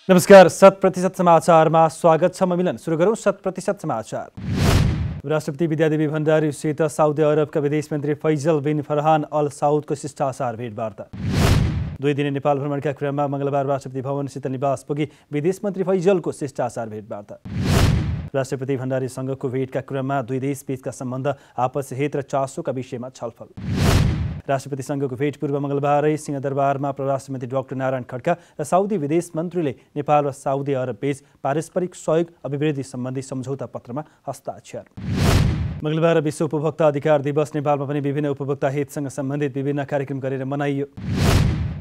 नमस्कार, 100% समाचारमा स्वागत छ। म मिलन। सुरु गरौँ 100% समाचार। राष्ट्रपति विद्यादेवी भण्डारीसित साउदी अरबका विदेश मन्त्री फैजल बिन फरहान अल साउदको शिष्टाचार भेटवार्ता। 2 दिने नेपाल भ्रमणका क्रममा मंगलबार राष्ट्रपति भवनसित निवास पुगी विदेश मन्त्री फैजलको शिष्टाचार भेटवार्ता। राष्ट्रपति भण्डारीसँगको भेटका क्रममा दुई देशबीचका सम्बन्ध, आपसी हित र चासोका विषयमा छलफल। राष्ट्रपतिसँगको भेट पूर्व मंगलबारै सिंहदरबारमा परराष्ट्र मन्त्री डाक्टर नारायण खड्का र साउदी विदेश मन्त्रीले नेपाल र साउदी अरब बीच पारस्परिक सहयोग अभिवृद्धि सम्बन्धी सम्झौता पत्रमा हस्ताक्षर। मंगलबार विश्व उपभोक्ता अधिकार दिवस। नेपालमा पनि विभिन्न उपभोक्ता हितसँग सम्बन्धित विभिन्न कार्यक्रम गरेर मनाइयो।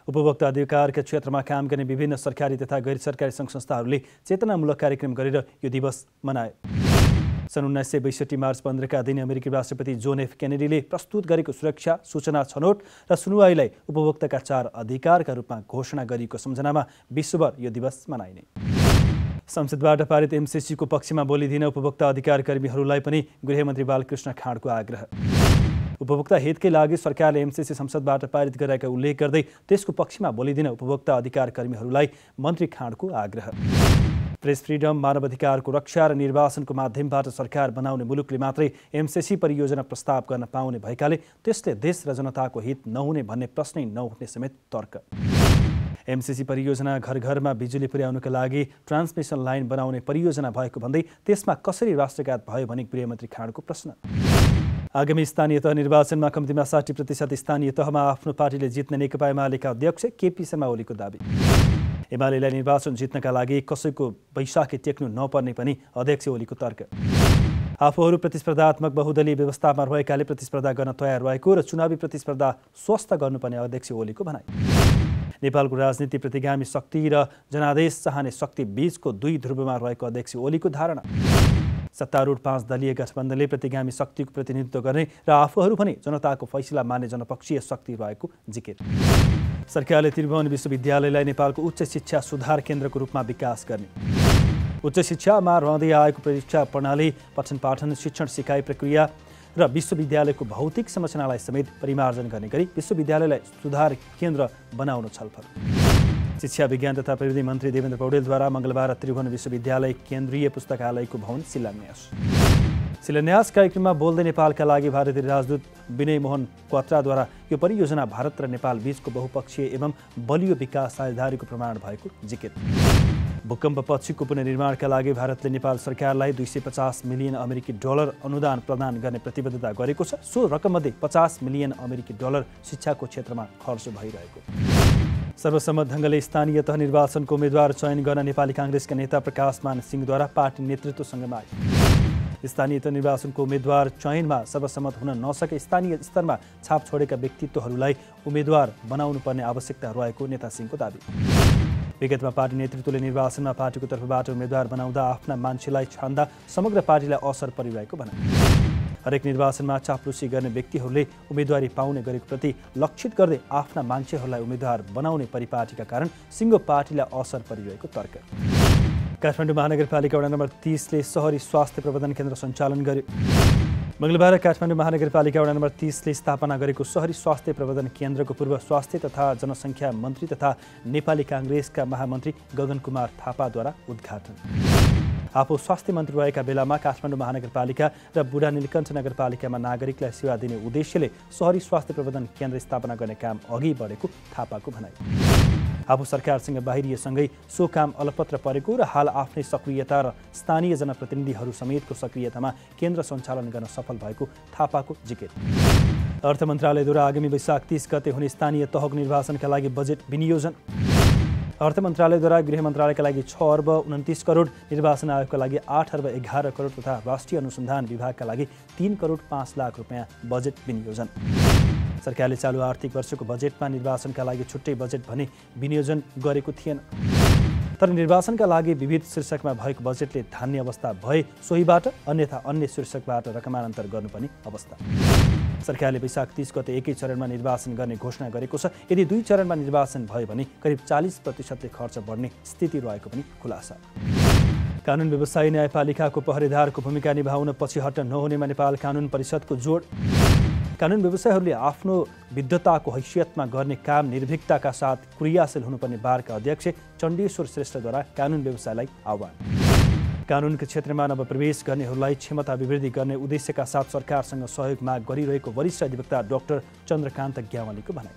उपभोक्ता अधिकारका क्षेत्रमा काम गर्ने विभिन्न सरकारी तथा गैर सरकारी सङ्घ संस्थाहरूले चेतनामूलक कार्यक्रम गरेर यो दिवस मनाए। सन् 1962 मार्च 15 का दिन अमेरिकी राष्ट्रपति जोन एफ केनेडीले प्रस्तुत गरेको सुरक्षा, सूचना छनौट र सुनुवाईलाई उपभोक्ताका 4 अधिकारका रूपमा घोषणा गरिएको सम्झनामा विश्वभर यो दिवस मनाइने। संसदबाट पारित एमसीसीको पक्षमा बोलिदिन उपभोक्ता अधिकार कर्मीहरूलाई पनि गृहमन्त्री बालकृष्ण खाँडको आग्रह। उपभोक्ता हितकै लागि सरकारले एमसीसी संसदबाट पारित गरेका उल्लेख गर्दै त्यसको पक्षमा बोलिदिन उपभोक्ता अधिकार कर्मीहरूलाई मन्त्री खाँडको आग्रह। प्रेस फ्रिडम, मानवाधिकारको रक्षा र निर्वाचनको माध्यमबाट सरकार बनाउने मुलुकले मात्रै एमसीसी परियोजना प्रस्ताव गर्न पाउने भएकाले त्यसले देश र जनताको हित नहुने भन्ने प्रश्नै नउठ्ने समेत तर्क। एमसीसी परियोजना घर घरमा बिजुली पुर्याउनका लागि ट्रान्समिसन लाइन बनाउने परियोजना भएको भन्दै त्यसमा कसरी राष्ट्रघात भयो भने गृहमन्त्री खाँडको प्रश्न। आगामी स्थानीय तह निर्वाचनमा कम्तीमा 60% स्थानीय तहमा आफ्नो पार्टीले जित्ने नेकपा एमालेका अध्यक्ष केपी शर्मा ओलीको दाबी। एमालेलाई निर्वाचन जित्नका लागि कसैको बैशाखी टेक्नु नपर्ने पनि अध्यक्ष ओलीको तर्क। आफूहरू प्रतिस्पर्धात्मक बहुदलीय व्यवस्थामा रहेकाले प्रतिस्पर्धा गर्न तयार रहेको र चुनावी प्रतिस्पर्धा स्वस्थ गर्नुपर्ने अध्यक्ष ओलीको भनाइ। नेपालको राजनीति प्रतिगामी शक्ति र जनादेश चाहने शक्ति बीचको 2 ध्रुवमा रहेको अध्यक्ष ओलीको धारणा। सत्तारूढ 5 दलीय गठबन्धनले प्रतिगामी शक्तिको प्रतिनिधित्व गर्ने र आफूहरू पनि जनताको फैसला मान्ने जनपक्षीय शक्ति रहेको जिकिर। सरकारले त्रिभुवन विश्वविद्यालयलाई नेपालको उच्च शिक्षा सुधार केन्द्रको रूपमा विकास गर्ने। उच्च शिक्षामा रहँदै आएको परीक्षा प्रणाली, पठन पाठन, शिक्षण सिकाइ प्रक्रिया र विश्वविद्यालयको भौतिक संरचनालाई समेत परिमार्जन गर्ने गरी विश्वविद्यालयलाई सुधार केन्द्र बनाउन छलफल। शिक्षा विज्ञान तथा प्रविधि मन्त्री देवेन्द्र पौडेलद्वारा मंगलबार त्रिभुवन विश्वविद्यालय केन्द्रीय पुस्तकालयको भवन शिलान्यास कार्यक्रममा बोल्दै नेपालका लागि भारतीय राजदूत विनय मोहन क्वात्राद्वारा यो परियोजना भारत र नेपाल बीचको बहुपक्षीय एवं बलियो विकास साझेदारीको प्रमाण भएको जिकिर। भूकम्प पछिको पुनर्निर्माणका लागि भारतले नेपाल सरकारलाई $250 मिलियन अनुदान प्रदान गर्ने प्रतिबद्धता गरेको छ। सो रकममध्ये $50 मिलियन शिक्षाको क्षेत्रमा खर्च भइरहेको। सर्वसम्मत ढङ्गले स्थानीय तह निर्वाचनको उम्मेद्वार चयन गर्न नेपाली काङ्ग्रेसका नेता प्रकाशमान सिंहद्वारा पार्टी नेतृत्वसँग माग। स्थानीय तह निर्वाचनको उम्मेद्वार चयनमा सर्वसम्मत हुन नसके स्थानीय स्तरमा छाप छोडेका व्यक्तित्वहरूलाई उम्मेद्वार बनाउनु पर्ने आवश्यकता रहेको नेता सिंहको दाबी। विगतमा पार्टी नेतृत्वले निर्वाचनमा पार्टीको तर्फबाट उम्मेद्वार बनाउँदा आफ्ना मान्छेलाई छान्दा समग्र पार्टीलाई असर परिरहेको भनाइ। हरेक निर्वाचनमा चाप्लुसी गर्ने व्यक्तिहरूले उम्मेदवारी पाउने गरेको प्रति लक्षित गर्दै आफ्ना मान्छेहरूलाई उम्मेद्वार बनाउने परिपाटीका कारण सिङ्गो पार्टीलाई असर परिरहेको तर्क। काठमाडौँ महानगरपालिका वडा नम्बर 30 ले सहरी स्वास्थ्य प्रबन्धन केन्द्र सञ्चालन गर्यो। मंगलबार काठमाडौँ महानगरपालिका वडा नम्बर 30 ले स्थापना गरेको सहरी स्वास्थ्य प्रबन्धन केन्द्रको पूर्व स्वास्थ्य तथा जनसङ्ख्या मन्त्री तथा नेपाली काङ्ग्रेसका महामन्त्री गगन कुमार थापाद्वारा उद्घाटन। आफू स्वास्थ्य मन्त्री रहेका बेलामा काठमाडौँ महानगरपालिका र बुढा नीलकण्ठ नगरपालिकामा नागरिकलाई सेवा दिने उद्देश्यले सहरी स्वास्थ्य प्रबन्धन केन्द्र स्थापना गर्ने काम अघि बढेको थापाको भनाइ। आफू सरकारसँग बाहिरिएसँगै सो काम अलपत्र परेको र हाल आफ्नै सक्रियता र स्थानीय जनप्रतिनिधिहरू समेतको सक्रियतामा केन्द्र सञ्चालन गर्न सफल भएको थापाको जिकिर। अर्थ मन्त्रालयद्वारा आगामी वैशाख 30 गते हुने स्थानीय तहको निर्वाचनका लागि बजेट विनियोजन। अर्थ मन्त्रालयद्वारा गृह मन्त्रालयका लागि 6 अर्ब 29 करोड, निर्वाचन आयोगका लागि 8 अर्ब 11 करोड तथा राष्ट्रिय अनुसन्धान विभागका लागि 3 करोड 5 लाख रुपियाँ बजेट विनियोजन। सरकारले चालु आर्थिक वर्षको बजेटमा निर्वाचनका लागि छुट्टै बजेट भने विनियोजन गरेको थिएन। तर निर्वाचनका लागि विविध शीर्षकमा भएको बजेटले धान्ने अवस्था भए सोहीबाट अन्यथा अन्य शीर्षकबाट रकमान्तरण गर्नुपर्ने अवस्था। सरकारले वैशाख 30 गते एकै चरणमा निर्वाचन गर्ने घोषणा गरेको छ। यदि 2 चरणमा निर्वाचन भयो भने करिब 40% खर्च बढ्ने स्थिति रहेको पनि खुलासा। कानुन व्यवसायी न्यायपालिकाको पहरेदारको भूमिका निभाउन पछि हट्न नहुनेमा नेपाल कानुन परिषदको जोड। कानुन व्यवसायहरूले आफ्नो विद्वताको हैसियतमा गर्ने काम निर्भीकताका साथ क्रियाशील हुनुपर्ने बारका अध्यक्ष चण्डेश्वर श्रेष्ठद्वारा कानुन व्यवसायलाई आह्वान। कानुनको क्षेत्रमा नवप्रवेश गर्नेहरूलाई क्षमता अभिवृद्धि गर्ने उद्देश्यका साथ सरकारसँग सहयोग माग गरिरहेको वरिष्ठ अधिवक्ता डाक्टर चन्द्रकान्त ग्यावालीको भनाइ।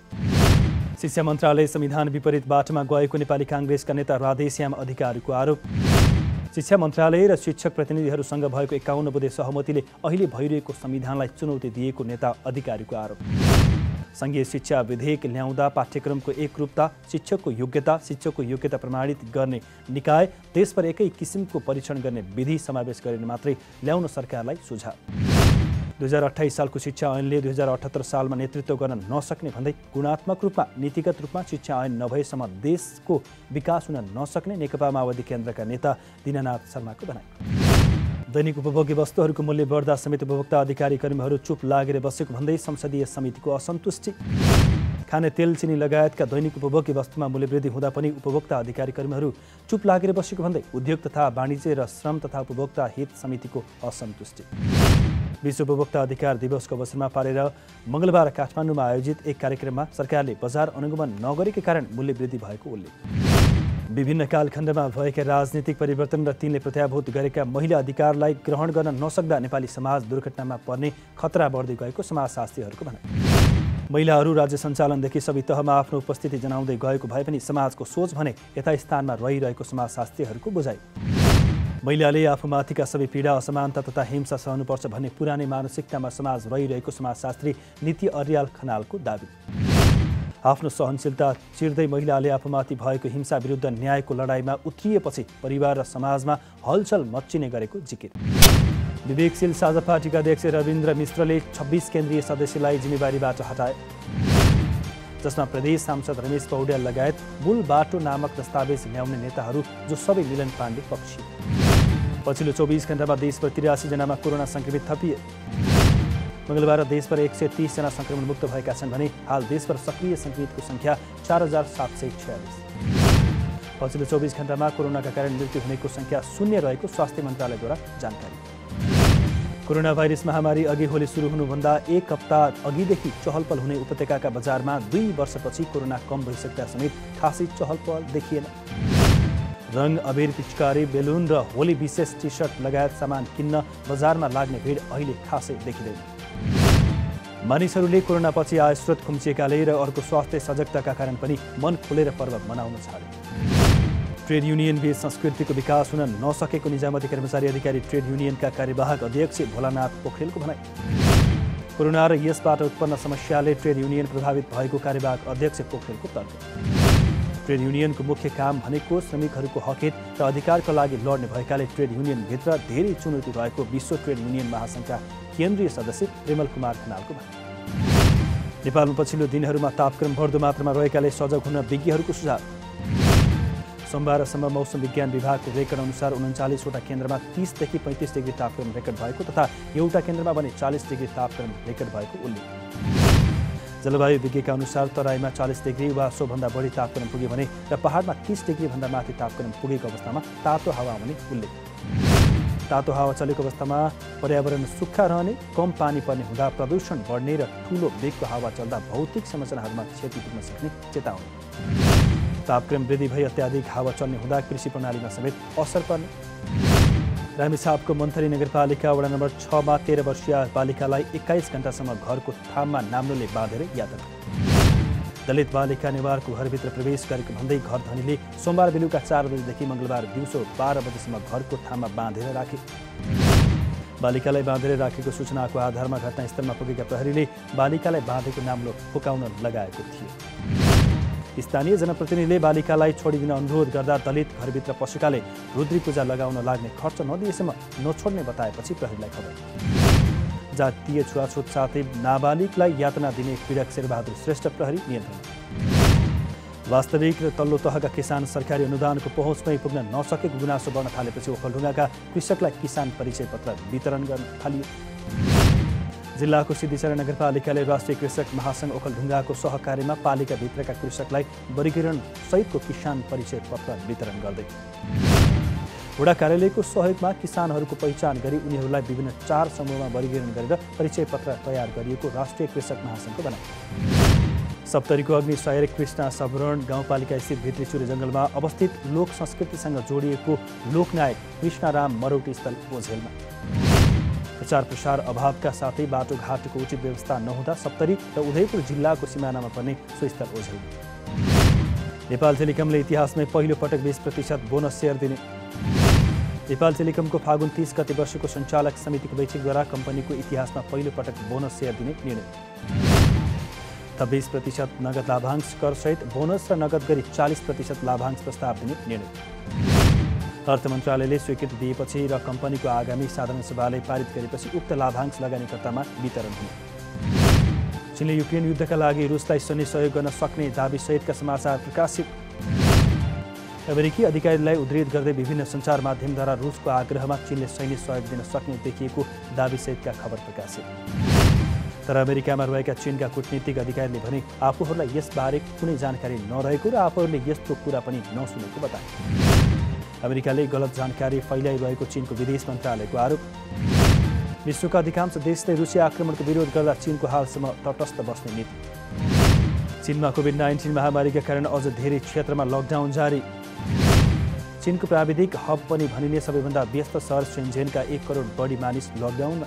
शिक्षा मन्त्रालय संविधान विपरीत बाटोमा गएको नेपाली काङ्ग्रेसका नेता राधेश्याम अधिकारीको आरोप। शिक्षा मन्त्रालय र शिक्षक प्रतिनिधिहरूसँग भएको 51 बुँदे सहमतिले अहिले भइरहेको संविधानलाई चुनौती दिएको नेता अधिकारीको आरोप। सङ्घीय शिक्षा विधेयक ल्याउँदा पाठ्यक्रमको एकरूपता, शिक्षकको योग्यता प्रमाणित गर्ने निकाय, देशभर एकै किसिमको परीक्षण गर्ने विधि समावेश गरेर मात्रै ल्याउन सरकारलाई सुझाव। 2028 सालको शिक्षा ऐनले 2078 सालमा नेतृत्व गर्न नसक्ने भन्दै गुणात्मक रूपमा नीतिगत रूपमा शिक्षा ऐन नभएसम्म देशको विकास हुन नसक्ने नेकपा माओवादी केन्द्रका नेता दीनानाथ शर्माको भनाइ। दैनिक उपभोग्य वस्तुहरूको मूल्य बढ्दा समेत उपभोक्ता अधिकारी कर्मीहरू चुप लागेर बसेको भन्दै संसदीय समितिको असन्तुष्टि। खाने तेल, चिनी लगायतका दैनिक उपभोग्य वस्तुमा मूल्यवृद्धि हुँदा पनि उपभोक्ता अधिकारी कर्मीहरू चुप लागेर बसेको भन्दै उद्योग तथा वाणिज्य र श्रम तथा उपभोक्ता हित समितिको असन्तुष्टि। विश्व उपभोक्ता अधिकार दिवसको अवसरमा पारेर मङ्गलबार काठमाडौँमा आयोजित एक कार्यक्रममा सरकारले बजार अनुगमन नगरेकै कारण मूल्यवृद्धि भएको उल्लेख। विभिन्न कालखण्डमा भएका राजनीतिक परिवर्तन र तिनले प्रत्याभूत गरेका महिला अधिकारलाई ग्रहण गर्न नसक्दा नेपाली समाज दुर्घटनामा पर्ने खतरा बढ्दै गएको समाजशास्त्रीहरूको भनाइ। महिलाहरू राज्य सञ्चालनदेखि सबै तहमा आफ्नो उपस्थिति जनाउँदै गएको भए पनि समाजको सोच भने यथास्थानमा रहिरहेको समाजशास्त्रीहरूको बुझाइ। महिलाले आफूमाथिका सबै पीडा, असमानता तथा हिंसा सहनुपर्छ भन्ने पुरानै मानसिकतामा समाज रहिरहेको समाजशास्त्री नीति अर्याल खनालको दाबी। आफ्नो सहनशीलता चिर्दै महिलाले आफूमाथि भएको हिंसा विरुद्ध न्यायको लडाईँमा उत्रिएपछि परिवार र समाजमा हलचल मच्चिने गरेको जिकिर। विवेकशील साझा पार्टीका अध्यक्ष रविन्द्र मिश्रले 26 केन्द्रीय सदस्यलाई जिम्मेवारीबाट हटाए, जसमा प्रदेश सांसद रमेश पौड्याल लगायत मूल बाटो नामक दस्तावेज ल्याउने नेताहरू जो सबै मिलन पाण्डे पक्षी। पछिल्लो 24 घण्टामा देशभर 83 जनामा कोरोना सङ्क्रमित थपिए। मङ्गलबार देशभर 130 जना सङ्क्रमण मुक्त भएका छन् भने हाल देशभर सक्रिय सङ्क्रमितको सङ्ख्या 4746। पछिल्लो 24 घण्टामा कोरोनाका कारण मृत्यु हुनेको सङ्ख्या 0 रहेको स्वास्थ्य मन्त्रालयद्वारा जानकारी। कोरोना भाइरस महामारी अघि होली सुरु हुनुभन्दा 1 हप्ता अघिदेखि चहलपहल हुने उपत्यकाका बजारमा 2 वर्षपछि कोरोना कम भइसक्दा समेत खासै चहलपहल देखिएन। रङ, अबिर, पिचकारी, बेलुन र होली विशेष टी सर्ट लगायत सामान किन्न बजारमा लाग्ने भिड अहिले खासै देखिँदैन। मानिसहरूले कोरोनापछि आय स्रोत खुम्चिएकाले र अर्को स्वास्थ्य सजगताका कारण पनि मन खोलेर पर्व मनाउन छाडे। ट्रेड युनियन बीच संस्कृतिको विकास हुन नसकेको निजामती कर्मचारी अधिकारी ट्रेड युनियनका कार्यवाहक अध्यक्ष भोलानाथ पोखरेलको भनाइ। कोरोना र यसबाट उत्पन्न समस्याले ट्रेड युनियन प्रभावित भएको कार्यवाहक अध्यक्ष पोखरेलको तर्क। ट्रेड युनियनको मुख्य काम भनेको श्रमिकहरूको हकहित र अधिकारका लागि लड्ने भएकाले ट्रेड युनियनभित्र धेरै चुनौती रहेको विश्व ट्रेड युनियन महासङ्घका केन्द्रीय सदस्य विमल कुमार खनालको भनाइ। नेपालमा पछिल्लो दिनहरूमा तापक्रम बढ्दो मात्रामा रहेकाले सजग हुन विज्ञहरूको सुझाव। सोमबारसम्म मौसम विज्ञान विभागको रेकर्ड अनुसार 39वटा केन्द्रमा 30 देखि 35 डिग्री तापक्रम रेकर्ड भएको तथा एउटा केन्द्रमा भने 40 डिग्री तापक्रम रेकर्ड भएको उल्लेख। जलवायु विज्ञका अनुसार तराईमा 40 डिग्री वा सोभन्दा बढी तापक्रम पुग्यो भने र पहाडमा 30 डिग्रीभन्दा माथि तापक्रम पुगेको अवस्थामा तातो हावा हुने उल्लेख। तातो हावा चलेको अवस्थामा पर्यावरण सुक्खा रहने, कम पानी पर्ने हुँदा प्रदूषण बढ्ने र ठूलो वेगको हावा चल्दा भौतिक संरचनाहरूमा क्षति पुग्न सक्ने चेतावनी। तापक्रम वृद्धि भई अत्याधिक हावा चल्ने हुँदा कृषि प्रणालीमा समेत असर पर्ने। रामेछापको मन्थरी नगरपालिका वडा नम्बर 6 मा 13 वर्षीय बालिकालाई 21 घण्टासम्म घरको थाममा नाम्लोले बाँधेर यातना। दलित बालिका नेवारको घरभित्र प्रवेश गरेको भन्दै घर धनीले सोमबार बेलुका 4 बजेदेखि मङ्गलबार दिउँसो 12 बजेसम्म घरको थाममा बाँधेर राखे। बालिकालाई बाँधेर राखेको सूचनाको आधारमा घटनास्थलमा पुगेका प्रहरीले बालिकालाई बाँधेको नाम्लो फुकाउन लगाएको थियो। स्थानीय जनप्रतिनिधिले बालिकालाई छोडिदिन अनुरोध गर्दा दलित घरभित्र पसेकाले रुद्री पूजा लगाउन लाग्ने खर्च नदिएसम्म नछोड्ने बताएपछि प्रहरीलाई खबर। जातीय छुवाछुत साथै नाबालिगलाई यातना दिने पीडक शेरबहादुर श्रेष्ठ प्रहरी नियन्त्रण। वास्तविक र तल्लो तहका किसान सरकारी अनुदानको पहुँचमै पुग्न नसकेको गुनासो बढ्न थालेपछि ओखलढुङ्गाका कृषकलाई किसान परिचय पत्र वितरण गर्न थालियो। जिल्लाको सिद्धिचरा नगरपालिकाले राष्ट्रिय कृषक महासङ्घ ओखलढुङ्गाको सहकार्यमा पालिकाभित्रका कृषकलाई वर्गीकरण सहितको किसान परिचय पत्र वितरण गर्दै। वडा कार्यालयको सहयोगमा किसानहरूको पहिचान गरी उनीहरूलाई विभिन्न 4 समूहमा वर्गीकरण गरेर परिचय पत्र तयार गरिएको राष्ट्रिय कृषक महासङ्घको भनाइ। सप्तरीको अग्नि सहायक कृष्णा सबरण गाउँपालिका स्थित भित्री चुरे जङ्गलमा अवस्थित लोक संस्कृतिसँग जोडिएको लोकनायक कृष्णराम मरौटी स्थल ओझेलमा। प्रचार प्रसार अभावका साथै बाटोघाटोको उचित व्यवस्था नहुँदा सप्तरी र उदयपुर जिल्लाको सिमानामा पर्ने सो स्थल ओझेलमा। नेपाल टेलिकमले इतिहासमै पहिलो पटक 20% बोनस सेयर दिने। नेपाल टेलिकमको फागुन 30 गते वर्षको सञ्चालक समितिको बैठकद्वारा कम्पनीको इतिहासमा पहिलो पटक बोनस सेयर दिने निर्णय। 20% नगद लाभांश करसहित बोनस र नगद गरी 40% लाभांश प्रस्ताव दिने निर्णय। अर्थ मन्त्रालयले स्वीकृति दिएपछि र कम्पनीको आगामी साधारण सभाले पारित गरेपछि उक्त लाभांश लगानीकर्तामा वितरण हुने। चीनले युक्रेन युद्धका लागि रुसलाई सैन्य सहयोग गर्न सक्ने दाबीसहितका समाचार प्रकाशित। अमेरिकी अधिकारीलाई उद्धृत गर्दै विभिन्न सञ्चार माध्यमद्वारा रुसको आग्रहमा चीनले सैन्य सहयोग दिन सक्ने देखिएको दाबीसहितका खबर प्रकाशित। तर अमेरिकामा रहेका चीनका कूटनीतिक अधिकारीले भने आफूहरूलाई यसबारे कुनै जानकारी नरहेको र आफूहरूले यस्तो कुरा पनि नसुनेको बताए। अमेरिकाले गलत जानकारी फैलाइरहेको चीनको विदेश मन्त्रालयको आरोप। विश्वका अधिकांश देशले रुसिया आक्रमणको विरोध गर्दा चीनको हालसम्म तटस्थ बस्ने नीति। चीनमा कोभिड-19 महामारीका कारण अझ धेरै क्षेत्रमा लकडाउन जारी। चीनको प्राविधिक हब पनि भनिने सबैभन्दा व्यस्त सहर शेन्झेनका 1 करोड बढी मानिस लकडाउनमा।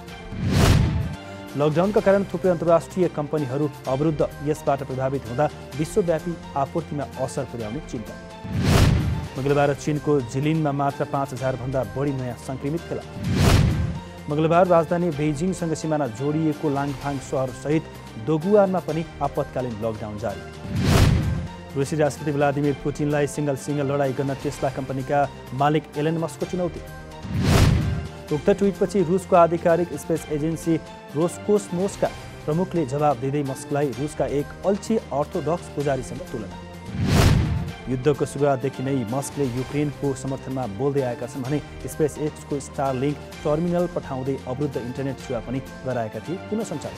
लकडाउनका कारण थुप्रै अन्तर्राष्ट्रिय कम्पनीहरू अवरुद्ध, यसबाट प्रभावित हुँदा विश्वव्यापी आपूर्तिमा असर पुर्याउने चिन्ता। मंगलबार चीनको जिलिनमा मात्र 5000 भन्दा बढी नयाँ संक्रमित फेला। मंगलबार राजधानी बेइजिङसँग सिमाना जोडिएको लाङफाङ सहरसहित दोगुआनमा पनि आपतकालीन लकडाउन जारी। रुसी राष्ट्रपति भ्लादिमिर पुटिनलाई सिंगल लडाईँ गर्न टेस्ला कम्पनीका मालिक एलन मस्कको चुनौती। उक्त ट्विटपछि रुसको आधिकारिक स्पेस एजेन्सी रोसकोस्मोसका प्रमुखले जवाब दिँदै मस्कलाई रुसका एक अल्छी अर्थोडक्स पुजारीसँग तुलना। युद्धको सुरुवातदेखि नै मस्कले युक्रेनको समर्थनमा बोल्दै आएका छन् भने स्पेस एक्सको स्टारलिङ्क टर्मिनल पठाउँदै अवरुद्ध इन्टरनेट सेवा पनि गराएका थिए पुनः सञ्चालन।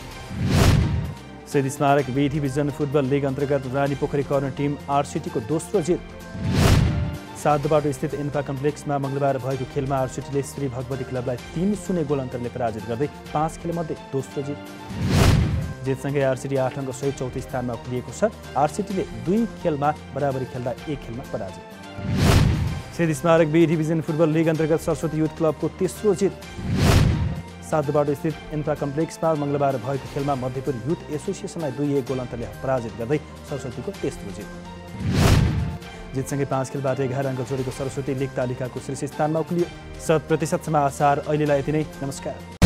शहीद स्मारक बी डिभिजन फुटबल लिग अन्तर्गत रानीपोखरी कर्नर टिम आरसिटीको दोस्रो जित। सातबाटो स्थित इन्फा कम्प्लेक्समा मंगलबार भएको खेलमा आरसिटीले श्री भगवती क्लबलाई 3-0 गोल अन्तरले पराजित गर्दै 5 खेलमध्ये दोस्रो जित। जितसँगै आरसिटी 8 अङ्कसहित चौथो स्थानमा उक्लिएको छ। आरसिटीले 2 खेलमा बराबरी खेल्दा 1 खेलमा पराजित। शहीद स्मारक बी डिभिजन फुटबल लिग अन्तर्गत सरस्वती युथ क्लबको तेस्रो जित। सातबाटो स्थित इन्फ्रा कम्प्लेक्समा मंगलबार भएको खेलमा मध्यपुर युथ एसोसिएसनलाई 2-1 गोल अन्तरले पराजित गर्दै सरस्वतीको तेस्रो जित। जितसँगै 5 खेलबाट 11 अङ्क जोडेको सरस्वती लिग तालिकाको शीर्ष स्थानमा उक्लियो। 100% समाचार अहिलेलाई यति नै। नमस्कार।